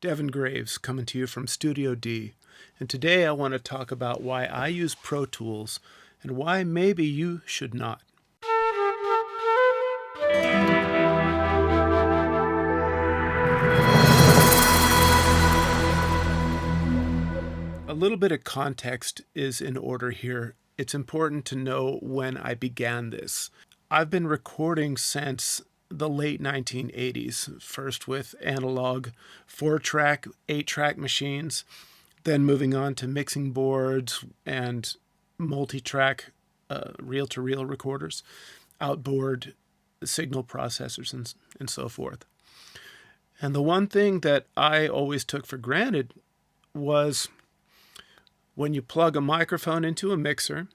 Devin Graves coming to you from Studio D, and today I want to talk about why I use Pro Tools and why maybe you should not. A little bit of context is in order here. It's important to know when I began this. I've been recording since the late 1980s, first with analog 4-track, 8-track machines, then moving on to mixing boards and multi-track reel-to-reel recorders, outboard signal processors, and so forth. And the one thing that I always took for granted was when you plug a microphone into a mixer,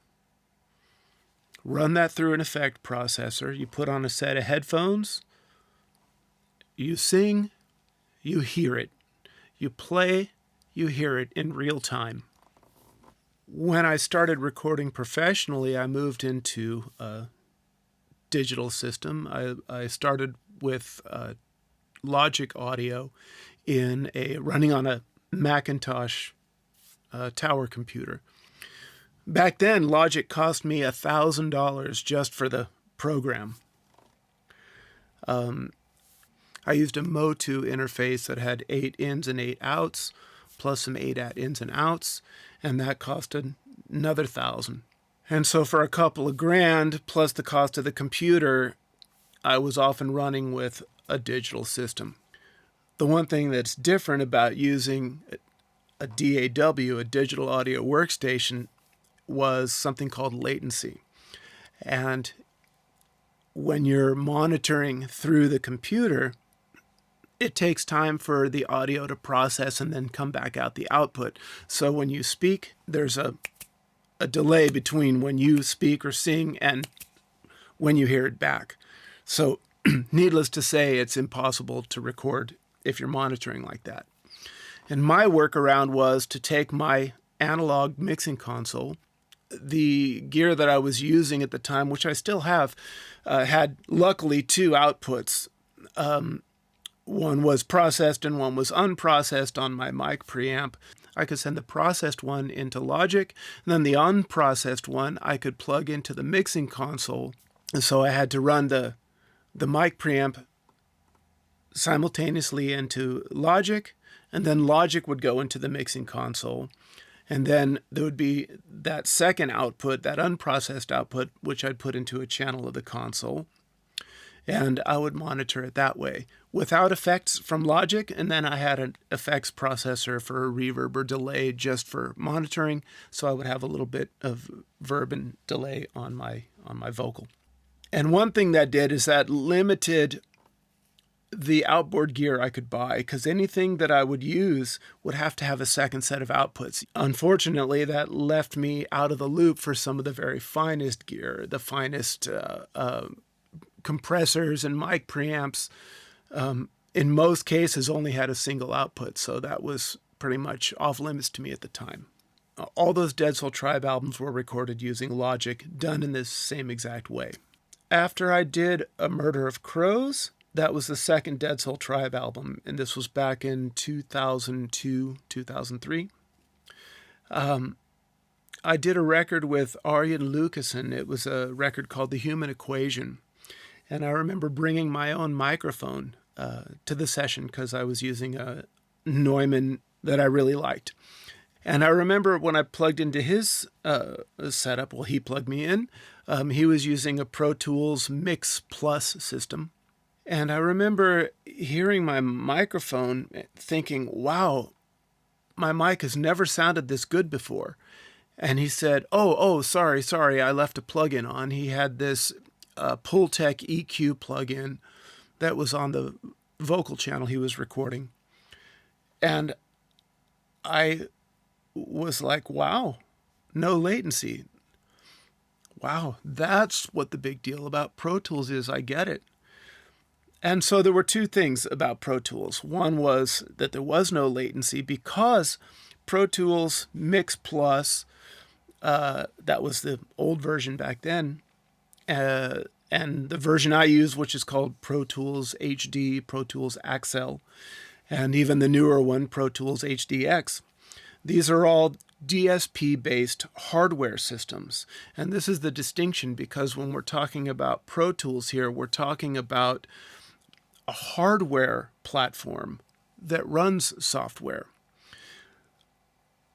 run that through an effect processor, you put on a set of headphones, you sing, you hear it. You play, you hear it in real time. When I started recording professionally, I moved into a digital system. I started with Logic Audio running on a Macintosh tower computer. Back then, Logic cost me $1,000 just for the program. I used a Motu interface that had 8 ins and 8 outs, plus some ADAT ins and outs, and that cost another $1,000. And so for a couple of grand, plus the cost of the computer, I was often running with a digital system. The one thing that's different about using a DAW, a digital audio workstation, was something called latency. And when you're monitoring through the computer, it takes time for the audio to process and then come back out the output. So when you speak, there's a delay between when you speak or sing and when you hear it back. So needless to say, it's impossible to record if you're monitoring like that. And my workaround was to take my analog mixing console. The gear that I was using at the time, which I still have, had luckily 2 outputs. One was processed and one was unprocessed on my mic preamp. I could send the processed one into Logic, and then the unprocessed one I could plug into the mixing console. And so I had to run the mic preamp simultaneously into Logic, and then Logic would go into the mixing console. And then there would be that second output, that unprocessed output, which I'd put into a channel of the console. And I would monitor it that way without effects from Logic. And then I had an effects processor for a reverb or delay just for monitoring. So I would have a little bit of verb and delay on my vocal. And one thing that did is that limited the outboard gear I could buy, because anything that I would use would have to have a second set of outputs. Unfortunately, that left me out of the loop for some of the very finest gear, the finest compressors and mic preamps. In most cases, only had a single output, so that was pretty much off limits to me at the time. All those Dead Soul Tribe albums were recorded using Logic, done in this same exact way. After I did A Murder of Crows, that was the second Dead Soul Tribe album, and this was back in 2002, 2003. I did a record with Arjen Lucassen. It was a record called The Human Equation. And I remember bringing my own microphone to the session because I was using a Neumann that I really liked. And I remember when I plugged into his setup, well, he plugged me in. He was using a Pro Tools Mix Plus system. And I remember hearing my microphone thinking, wow, my mic has never sounded this good before. And he said, sorry, I left a plugin on. He had this Pultec EQ plugin that was on the vocal channel he was recording. And I was like, wow, no latency. Wow, that's what the big deal about Pro Tools is. I get it. And so there were 2 things about Pro Tools. One was that there was no latency because Pro Tools Mix Plus, that was the old version back then, and the version I use, which is called Pro Tools HD, Pro Tools Axel, and even the newer one, Pro Tools HDX. These are all DSP-based hardware systems. And this is the distinction, because when we're talking about Pro Tools here, we're talking about a hardware platform that runs software.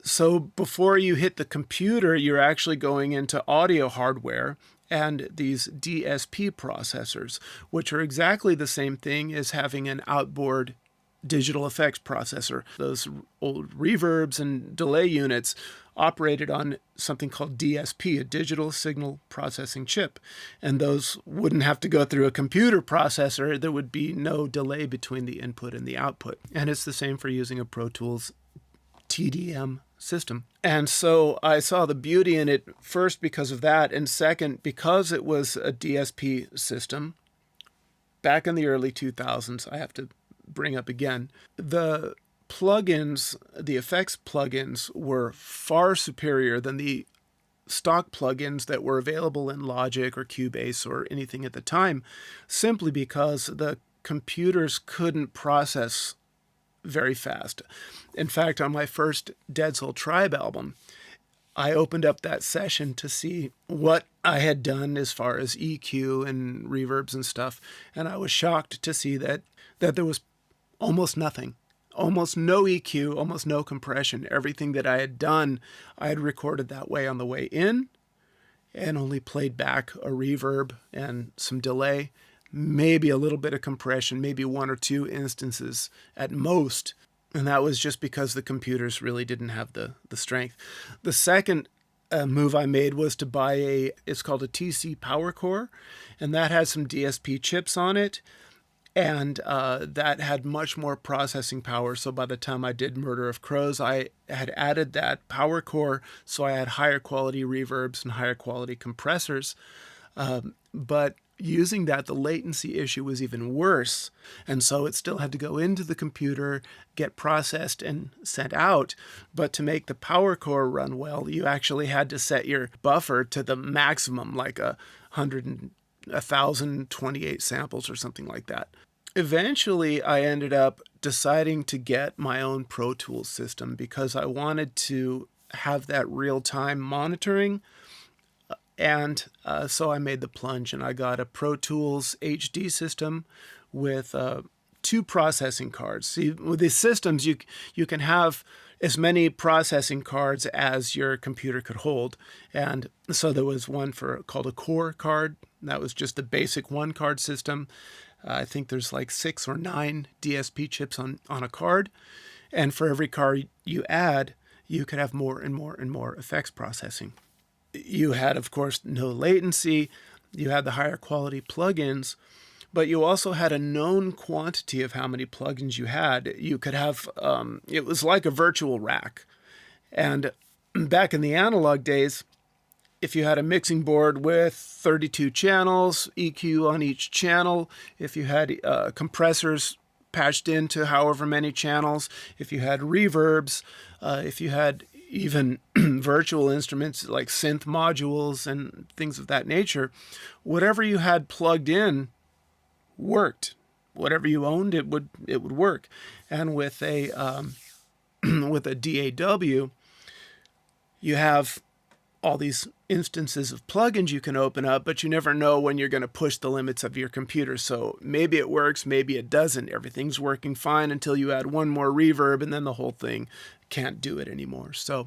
So before you hit the computer, you're actually going into audio hardware and these DSP processors, which are exactly the same thing as having an outboard digital effects processor. Those old reverbs and delay units operated on something called DSP, a digital signal processing chip. And those wouldn't have to go through a computer processor. There would be no delay between the input and the output. And it's the same for using a Pro Tools TDM system. And so I saw the beauty in it, first because of that, and second because it was a DSP system. Back in the early 2000s, I have to bring up again, the plugins, the effects plugins, were far superior than the stock plugins that were available in Logic or Cubase or anything at the time, simply because the computers couldn't process very fast. In fact, on my first Dead Soul Tribe album, I opened up that session to see what I had done as far as EQ and reverbs and stuff, and I was shocked to see that there was almost nothing, almost no EQ, almost no compression. Everything that I had done, I had recorded that way on the way in and only played back a reverb and some delay, maybe a little bit of compression, maybe one or two instances at most. And that was just because the computers really didn't have the strength. The second move I made was to buy it's called a TC PowerCore, and that has some DSP chips on it. And that had much more processing power. So by the time I did Murder of Crows, I had added that power core, so I had higher quality reverbs and higher quality compressors. But using that, the latency issue was even worse. And so it still had to go into the computer, get processed and sent out. But to make the power core run well, you actually had to set your buffer to the maximum, like 1,028 samples or something like that. Eventually, I ended up deciding to get my own Pro Tools system because I wanted to have that real-time monitoring. And so I made the plunge, and I got a Pro Tools HD system with 2 processing cards. See, with these systems, you can have as many processing cards as your computer could hold. And so there was one called a core card. That was just the basic 1-card system. I think there's like 6 or 9 DSP chips on a card. And for every card you add, you could have more and more and more effects processing. You had, of course, no latency. You had the higher quality plugins, but you also had a known quantity of how many plugins you had. You could have, it was like a virtual rack. And back in the analog days, if you had a mixing board with 32 channels, EQ on each channel, if you had compressors patched into however many channels, if you had reverbs, if you had even virtual instruments like synth modules and things of that nature, whatever you had plugged in worked. Whatever you owned, it would work. And with a with a DAW, you have all these instances of plugins you can open up, but you never know when you're going to push the limits of your computer. So maybe it works, maybe it doesn't. Everything's working fine until you add one more reverb, and then the whole thing can't do it anymore. So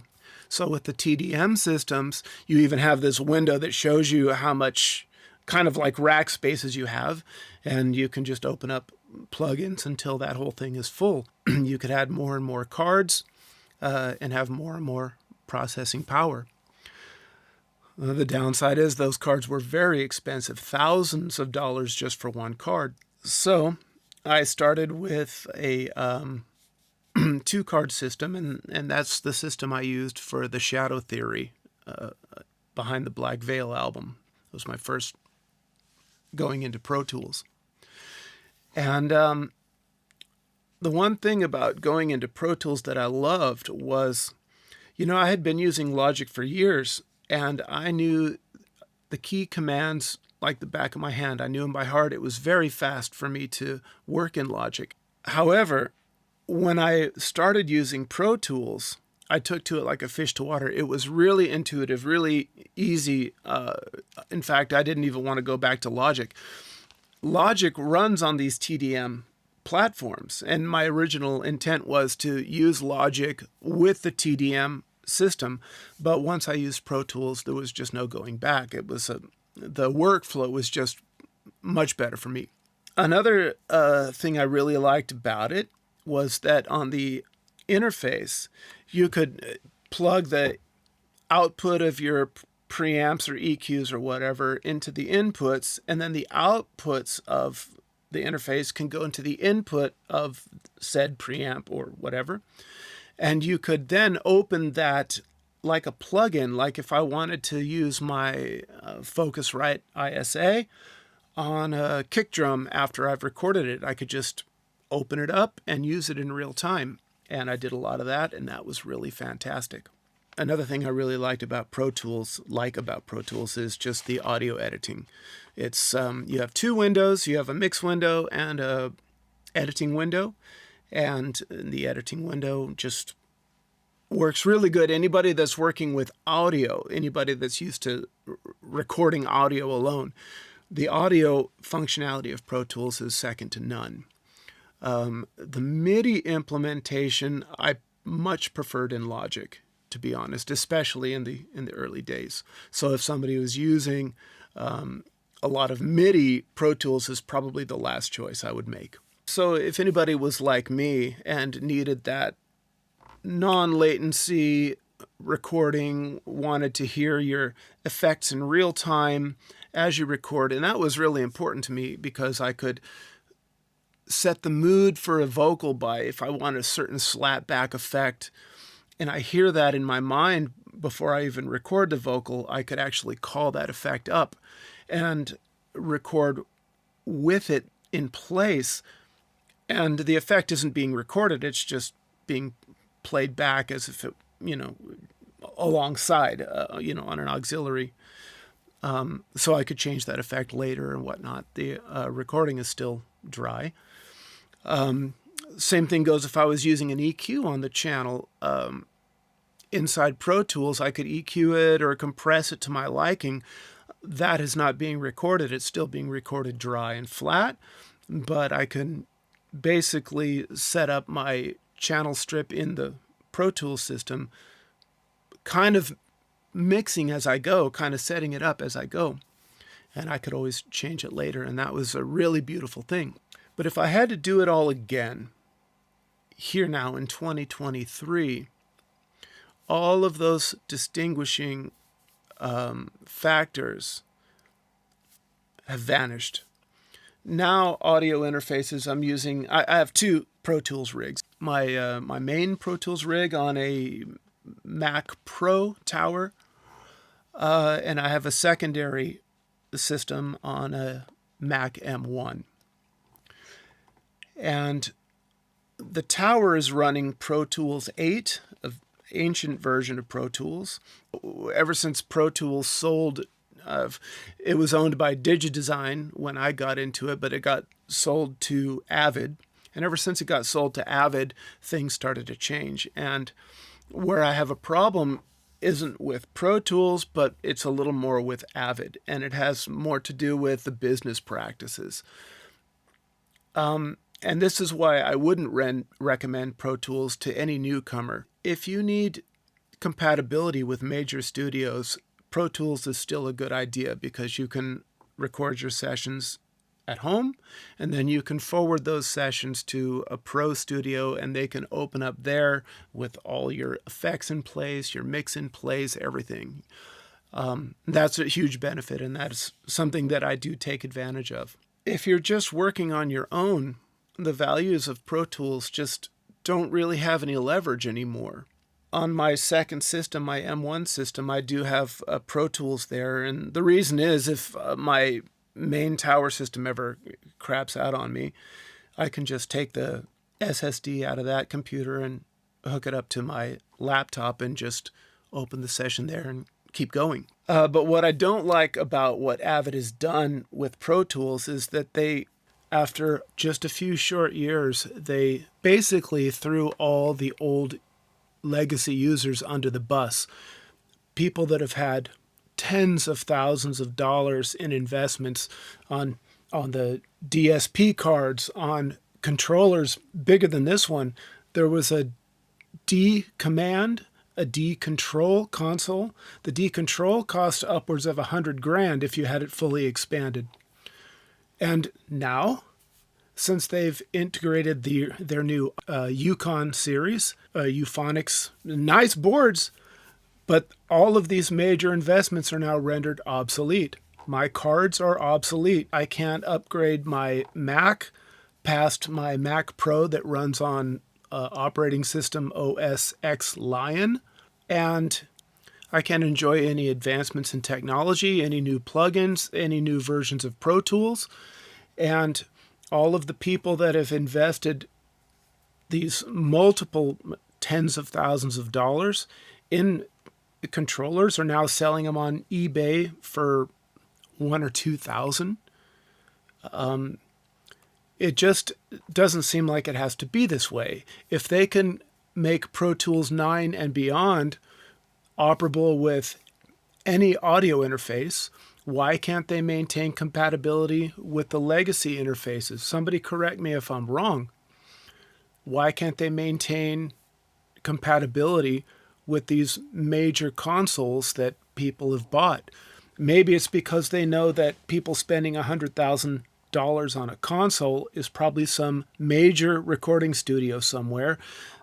with the TDM systems, you even have this window that shows you how much kind of like rack spaces you have, and you can just open up plugins until that whole thing is full. You could add more and more cards and have more and more processing power. The downside is those cards were very expensive, thousands of dollars just for one card. So I started with a 2-card system, and that's the system I used for the Shadow Theory Behind the Black Veil album. It was my first going into Pro Tools. And the one thing about going into Pro Tools that I loved was, I had been using Logic for years, and I knew the key commands like the back of my hand. I knew them by heart. It was very fast for me to work in Logic. However, when I started using Pro Tools, I took to it like a fish to water. It was really intuitive, really easy. In fact, I didn't even want to go back to Logic. Logic runs on these TDM platforms, and my original intent was to use Logic with the TDM system, but once I used Pro Tools, there was just no going back. The workflow was just much better for me. Another thing I really liked about it was that on the interface, you could plug the output of your preamps or EQs or whatever into the inputs, and then the outputs of the interface can go into the input of said preamp or whatever. And you could then open that like a plugin, like if I wanted to use my Focusrite ISA on a kick drum after I've recorded it, I could just open it up and use it in real time. And I did a lot of that, and that was really fantastic. Another thing I really liked about Pro Tools, is just the audio editing. It's you have two windows. You have a mix window and a editing window, and the editing window just works really good. Anybody that's working with audio, anybody that's used to recording audio alone, the audio functionality of Pro Tools is second to none. The MIDI implementation I much preferred in Logic, to be honest, especially in the early days. So if somebody was using a lot of MIDI, Pro Tools is probably the last choice I would make. So if anybody was like me and needed that non-latency recording, wanted to hear your effects in real time as you record, and that was really important to me because I could set the mood for a vocal by if I want a certain slap back effect, and I hear that in my mind before I even record the vocal, I could actually call that effect up and record with it in place. And the effect isn't being recorded, it's just being played back as if it, alongside, on an auxiliary. So I could change that effect later and whatnot. The recording is still dry. Same thing goes if I was using an EQ on the channel. Inside Pro Tools, I could EQ it or compress it to my liking. That is not being recorded. It's still being recorded dry and flat, but I can basically set up my channel strip in the Pro Tools system, kind of mixing as I go, kind of setting it up as I go. And I could always change it later, and that was a really beautiful thing. But if I had to do it all again, here now in 2023, all of those distinguishing factors have vanished. Now, audio interfaces, I'm using, I have two Pro Tools rigs. My main Pro Tools rig on a Mac Pro tower, and I have a secondary system on a Mac M1. And the tower is running Pro Tools 8, an ancient version of Pro Tools. Ever since Pro Tools sold, it was owned by DigiDesign when I got into it, but it got sold to Avid. And ever since it got sold to Avid, things started to change. And where I have a problem isn't with Pro Tools, but it's a little more with Avid. And it has more to do with the business practices. And this is why I wouldn't recommend Pro Tools to any newcomer. If you need compatibility with major studios, Pro Tools is still a good idea because you can record your sessions at home, and then you can forward those sessions to a pro studio, and they can open up there with all your effects in place, your mix in place, everything. That's a huge benefit, and that's something that I do take advantage of. If you're just working on your own, the values of Pro Tools just don't really have any leverage anymore. On my second system, my M1 system, I do have Pro Tools there, and the reason is if my main tower system ever craps out on me, I can just take the SSD out of that computer and hook it up to my laptop and just open the session there and keep going. But what I don't like about what Avid has done with Pro Tools is that they after just a few short years, they basically threw all the old legacy users under the bus. People that have had tens of thousands of dollars in investments on the DSP cards, on controllers bigger than this one. There was a D Command, a D Control console. The D Control cost upwards of $100,000 if you had it fully expanded. And now, since they've integrated their new Yukon series, Euphonics, nice boards, but all of these major investments are now rendered obsolete. My cards are obsolete. I can't upgrade my Mac past my Mac Pro that runs on operating system OS X Lion, and I can't enjoy any advancements in technology, any new plugins, any new versions of Pro Tools, and all of the people that have invested these multiple tens of thousands of dollars in controllers are now selling them on eBay for $1,000 or $2,000. It just doesn't seem like it has to be this way. If they can make Pro Tools 9 and beyond operable with any audio interface, why can't they maintain compatibility with the legacy interfaces? Somebody correct me if I'm wrong. Why can't they maintain compatibility with these major consoles that people have bought? Maybe it's because they know that people spending $100,000 on a console is probably some major recording studio somewhere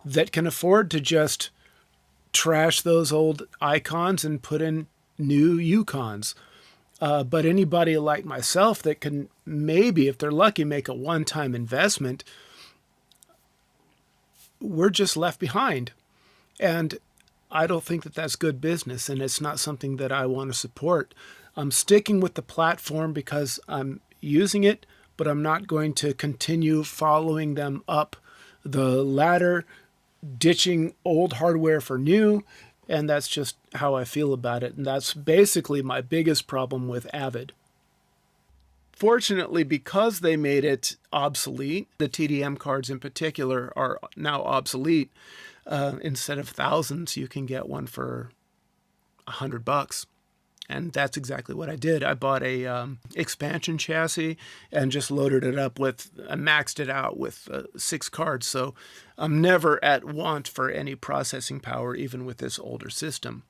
that can afford to just trash those old icons and put in new Yukons. But anybody like myself that can maybe, if they're lucky, make a one-time investment, we're just left behind. And I don't think that that's good business, and it's not something that I want to support. I'm sticking with the platform because I'm using it, but I'm not going to continue following them up the ladder, ditching old hardware for new, and that's just how I feel about it. And that's basically my biggest problem with Avid. Fortunately, because they made it obsolete, the TDM cards in particular are now obsolete. Instead of thousands, you can get one for $100. And that's exactly what I did. I bought a expansion chassis and just loaded it up with, I maxed it out with 6 cards. So I'm never at want for any processing power, even with this older system.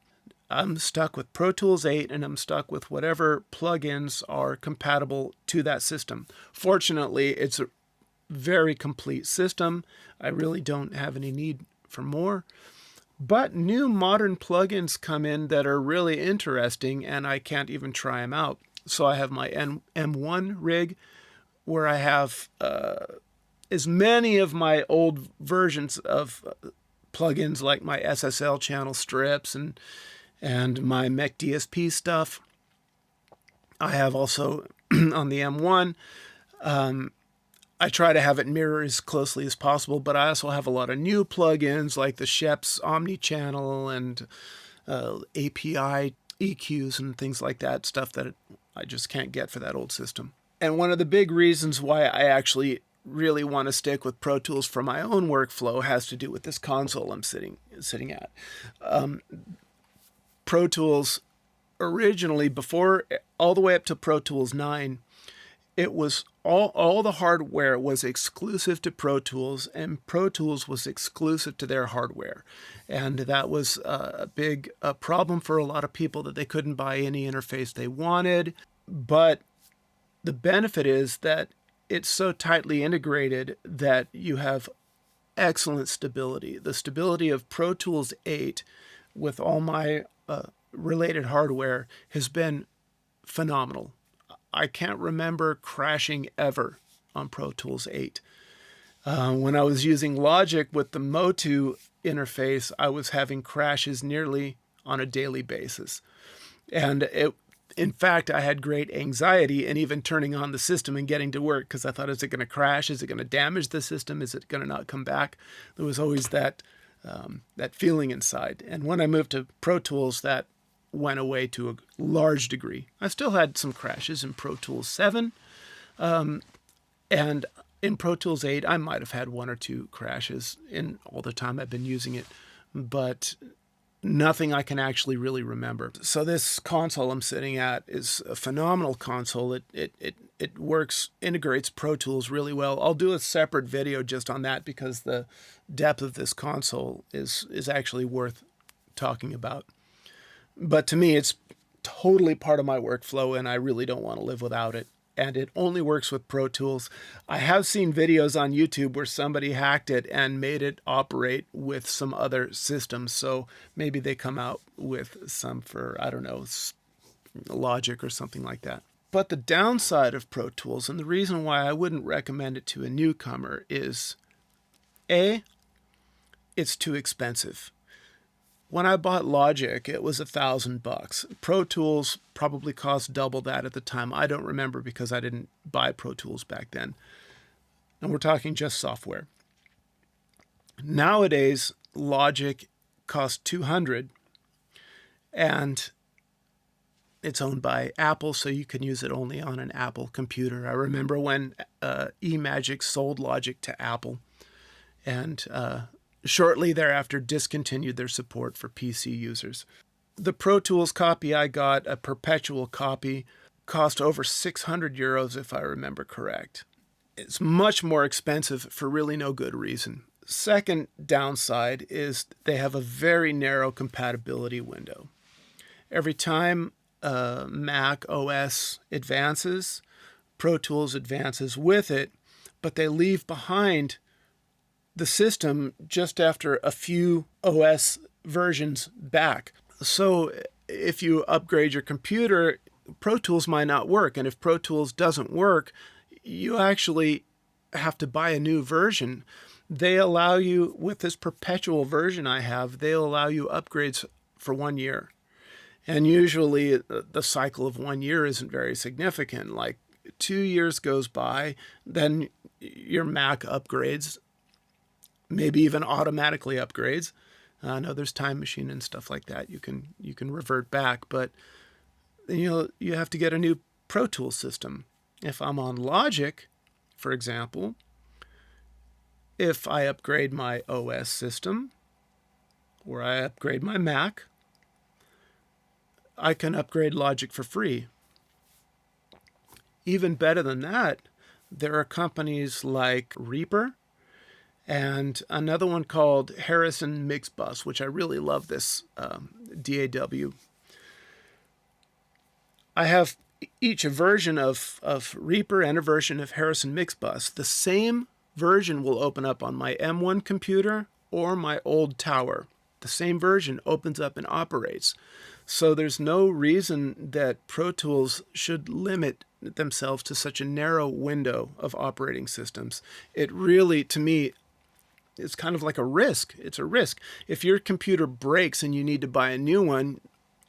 I'm stuck with Pro Tools 8, and I'm stuck with whatever plugins are compatible to that system. Fortunately, it's a very complete system. I really don't have any need for more. But new modern plugins come in that are really interesting, and I can't even try them out. So I have my M1 rig where I have as many of my old versions of plugins like my SSL channel strips and my Mech DSP stuff. I have also on the M1, I try to have it mirror as closely as possible, but I also have a lot of new plugins like the Sheps Omnichannel and API EQs and things like that, stuff that I just can't get for that old system. And one of the big reasons why I actually really want to stick with Pro Tools for my own workflow has to do with this console I'm sitting at. Pro Tools originally, before all the way up to Pro Tools 9, it was all the hardware was exclusive to Pro Tools, and Pro Tools was exclusive to their hardware. And that was a big problem for a lot of people, that they couldn't buy any interface they wanted. But the benefit is that it's so tightly integrated that you have excellent stability. The stability of Pro Tools 8 with all my related hardware has been phenomenal. I can't remember crashing ever on Pro Tools 8. When I was using Logic with the Motu interface, I was having crashes nearly on a daily basis. And in fact, I had great anxiety in even turning on the system and getting to work, because I thought, is it going to crash? Is it going to damage the system? Is it going to not come back? There was always that feeling inside. And when I moved to Pro Tools, that went away to a large degree. I still had some crashes in Pro Tools 7, And in Pro Tools 8, I might have had one or two crashes in all the time I've been using it, but nothing I can actually really remember. So this console I'm sitting at is a phenomenal console. It works, integrates Pro Tools really well. I'll do a separate video just on that because the depth of this console is actually worth talking about. But to me, it's totally part of my workflow, and I really don't want to live without it. And it only works with Pro Tools. I have seen videos on YouTube where somebody hacked it and made it operate with some other systems. So maybe they come out with some for, I don't know, Logic or something like that. But the downside of Pro Tools, and the reason why I wouldn't recommend it to a newcomer, is A, it's too expensive. When I bought Logic, it was $1,000. Pro Tools probably cost double that at the time. I don't remember because I didn't buy Pro Tools back then. And we're talking just software. Nowadays, Logic costs $200, and it's owned by Apple, so you can use it only on an Apple computer. I remember when eMagic sold Logic to Apple, and shortly thereafter discontinued their support for PC users. The Pro Tools copy I got, a perpetual copy, cost over 600 euros if I remember correct. It's much more expensive for really no good reason. Second downside is they have a very narrow compatibility window. Every time Mac OS advances, Pro Tools advances with it, but they leave behind the system just after a few OS versions back. So if you upgrade your computer, Pro Tools might not work. And if Pro Tools doesn't work, you actually have to buy a new version. They allow you, with this perpetual version I have, they'll allow you upgrades for 1 year. And usually the cycle of 1 year isn't very significant. Like 2 years goes by, then your Mac upgrades, maybe even automatically upgrades. I know there's Time Machine and stuff like that. You can revert back, but you have to get a new Pro Tools system. If I'm on Logic, for example, if I upgrade my OS system or I upgrade my Mac, I can upgrade Logic for free. Even better than that, there are companies like Reaper and another one called Harrison Mixbus, which I really love this DAW. I have each a version of Reaper and a version of Harrison Mixbus. The same version will open up on my M1 computer or my old Tower. The same version opens up and operates. So there's no reason that Pro Tools should limit themselves to such a narrow window of operating systems. It really, to me, it's kind of like a risk. It's a risk. If your computer breaks and you need to buy a new one,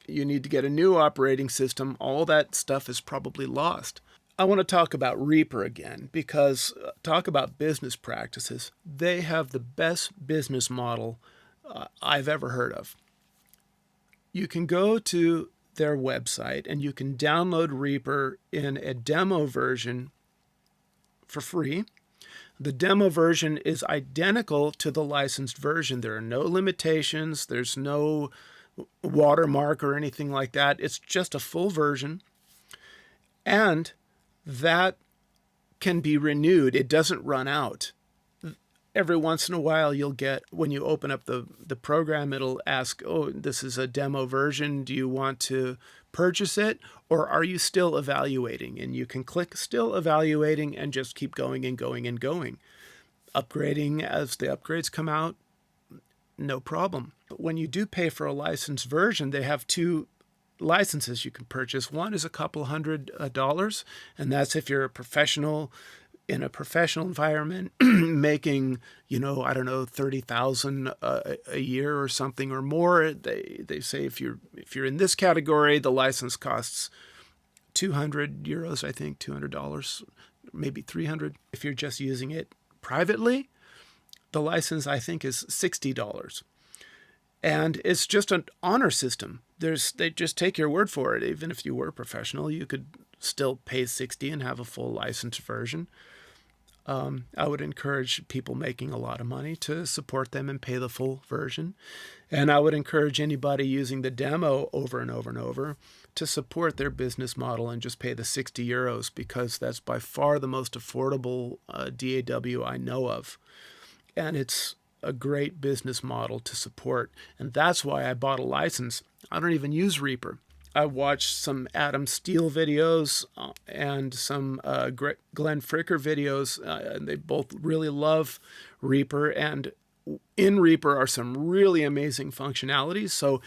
you need to get a new operating system, all that stuff is probably lost. I want to talk about Reaper again because talk about business practices. They have the best business model I've ever heard of. You can go to their website and you can download Reaper in a demo version for free. The demo version is identical to the licensed version. There are no limitations. There's no watermark or anything like that. It's just a full version. And that can be renewed. It doesn't run out. Every once in a while you'll get, when you open up the program, it'll ask, oh, this is a demo version. Do you want to purchase it? Or are you still evaluating? And you can click still evaluating and just keep going and going and going. Upgrading as the upgrades come out, no problem. But when you do pay for a licensed version, they have two licenses you can purchase. One is a couple $100, and that's if you're a professional in a professional environment making, I don't know, 30,000 a year or something or more. They say if you're in this category, the license costs 200 euros, I think, $200, maybe 300. If you're just using it privately, the license, I think, is $60. And it's just an honor system. They just take your word for it. Even if you were professional, you could still pay $60 and have a full licensed version. I would encourage people making a lot of money to support them and pay the full version. And I would encourage anybody using the demo over and over and over to support their business model and just pay the 60 euros, because that's by far the most affordable DAW I know of. And it's a great business model to support. And that's why I bought a license. I don't even use Reaper. I watched some Adam Steele videos and some Glenn Fricker videos. And they both really love Reaper. And in Reaper are some really amazing functionalities. So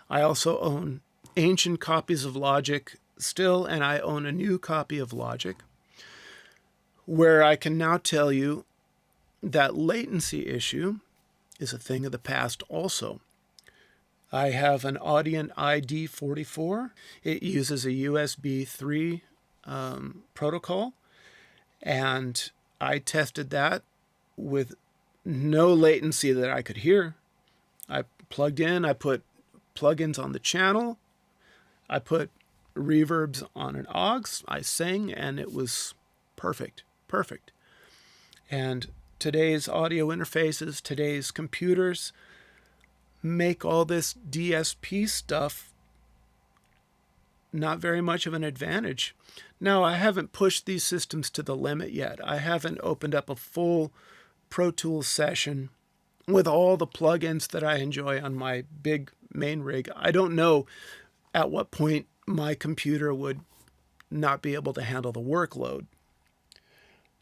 I also own ancient copies of Logic still, and I own a new copy of Logic, where I can now tell you that latency issue is a thing of the past also. I have an Audient ID44. It uses a USB 3 protocol, and I tested that with no latency that I could hear. I plugged in, I put plugins on the channel, I put reverbs on an aux, I sang, and it was perfect. And today's audio interfaces, today's computers make all this DSP stuff not very much of an advantage. Now, I haven't pushed these systems to the limit yet. I haven't opened up a full Pro Tools session with all the plugins that I enjoy on my big main rig. I don't know at what point my computer would not be able to handle the workload.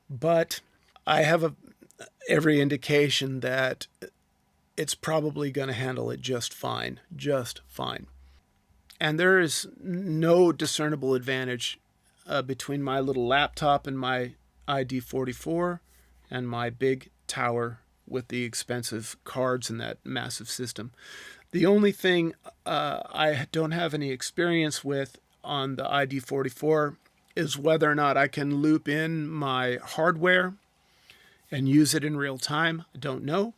But I have every indication that it's probably going to handle it just fine. And there is no discernible advantage between my little laptop and my ID44 and my big tower with the expensive cards in that massive system. The only thing I don't have any experience with on the ID44 is whether or not I can loop in my hardware and use it in real time. I don't know.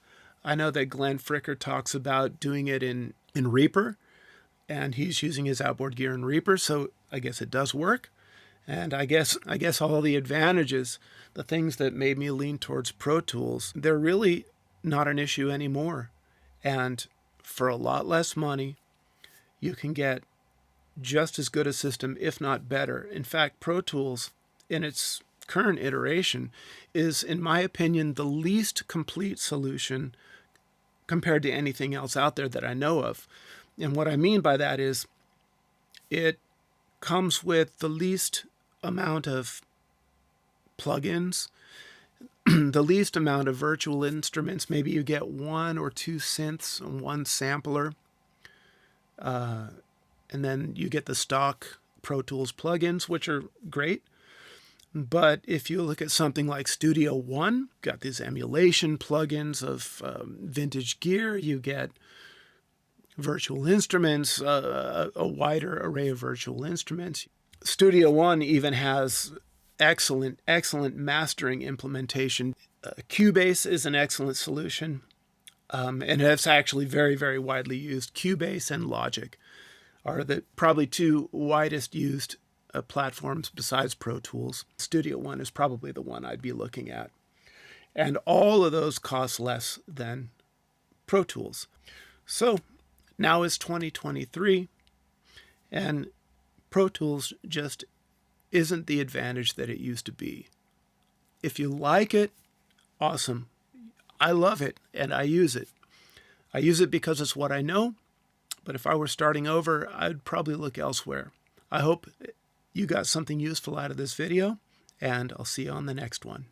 I know that Glenn Fricker talks about doing it in Reaper, and he's using his outboard gear in Reaper, so I guess it does work. And I guess all the advantages, the things that made me lean towards Pro Tools, they're really not an issue anymore. And for a lot less money, you can get just as good a system, if not better. In fact, Pro Tools, in its current iteration, is, in my opinion, the least complete solution compared to anything else out there that I know of. And what I mean by that is it comes with the least amount of plugins, the least amount of virtual instruments. Maybe you get 1 or 2 synths and 1 sampler, and then you get the stock Pro Tools plugins, which are great. But if you look at something like Studio One, got these emulation plugins of vintage gear, you get virtual instruments, a wider array of virtual instruments. Studio One even has excellent mastering implementation. Cubase is an excellent solution, and it's actually very, very widely used. Cubase and Logic are the probably 2 widest used platforms besides Pro Tools. Studio One is probably the one I'd be looking at. And all of those cost less than Pro Tools. So now is 2023, and Pro Tools just isn't the advantage that it used to be. If you like it, awesome. I love it, and I use it. I use it because it's what I know, but if I were starting over, I'd probably look elsewhere. I hope you got something useful out of this video, and I'll see you on the next one.